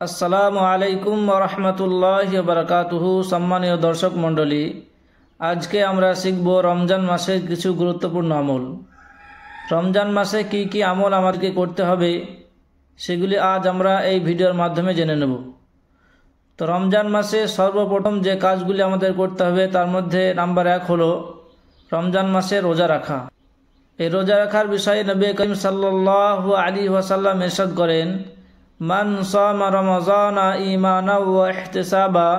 আসসালামু আলাইকুম ওয়া রাহমাতুল্লাহি ওয়া বারাকাতুহু। সম্মানীয় দর্শক মণ্ডলী, আজকে আমরা শিখব রমজান মাসের কিছু গুরুত্বপূর্ণ আমল। রমজান মাসে কি কি আমল আমাদেরকে করতে হবে সেগুলি আজ আমরা এই ভিডিওর মাধ্যমে জেনে নেব। তো রমজান মাসে সর্বপ্রথম যে কাজগুলি আমাদের করতে হবে তার মধ্যে নাম্বার 1 হলো রমজান মাসে রোজা রাখা। এই রোজা রাখার বিষয়ে নবী করিম সাল্লাল্লাহু আলাইহি ওয়াসাল্লাম ইরশাদ করেন, মান সামা রমাযানা ঈমানান ওয়া ইহতিসাবা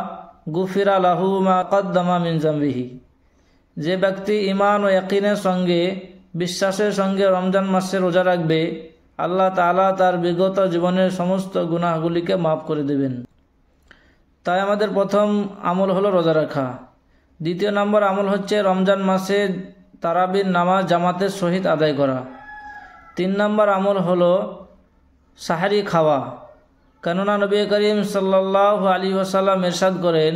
গুফিরা লাহু মা কদ্দামা মিন যামবিহি। যে ব্যক্তি ঈমান ও ইয়াকিনের সঙ্গে, বিশ্বাসের সঙ্গে রমজান মাসে রোজা রাখবে, আল্লাহ তাআলা তার বিগত জীবনের সমস্ত গুনাহগুলিকে মাফ করে দেবেন। তাই আমাদের প্রথম আমল হলো রোজা রাখা। দ্বিতীয় নম্বর আমল হচ্ছে রমজান মাসে তারাবির নামাজ জামাতের সহিত আদায় করা। 3 নম্বর আমল হলো সাহারি খাওয়া। কেননা নবী করিম সাল্লাল্লাহু আলাইহি ওয়াসাল্লাম ইরশাদ করেন,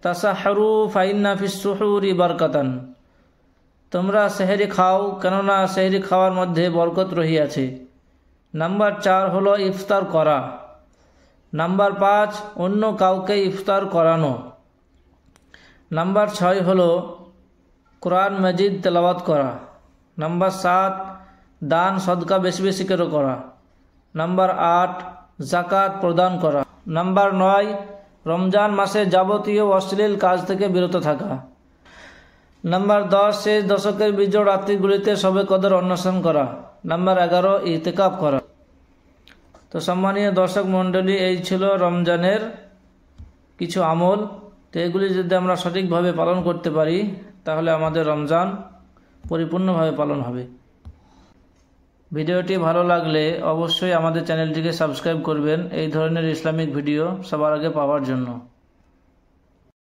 তাসাহরু ফাইন্না ফিস সুহুরি বারকাতান। তোমরা সেহরি খাও, কেননা সেহরি খাওয়ার মধ্যে বরকত রহিয়াছে। নাম্বার 4 হলো ইফতার করা। নাম্বার 5 অন্য কাউকে ইফতার করানো। নাম্বার 6 হলো কোরআন মাজিদ তেলাওয়াত করা। নাম্বার 7 দান সদকা বেশি বেশি করে করা। নাম্বার 8 জাকাত প্রদান করা। নাম্বার 9 রমজান মাসে যাবতীয় অশ্লীল কাজ থেকে বিরত থাকা। নাম্বার 10 শেষ দশকের বিজোড় রাত্রিগুলিতে শবে কদর অন্বেষণ করা। নাম্বার 11 ইতিকাফ করা। তো সম্মানীয় দর্শক মণ্ডলী, এই ছিল রমজানের কিছু আমল। তো এগুলি যদি আমরা সঠিকভাবে পালন করতে পারি তাহলে আমাদের রমজান পরিপূর্ণভাবে পালন হবে। ভিডিওটি ভালো লাগলে অবশ্যই আমাদের চ্যানেলটিকে সাবস্ক্রাইব করবেন এই ধরনের ইসলামিক ভিডিও সবার আগে পাওয়ার জন্য।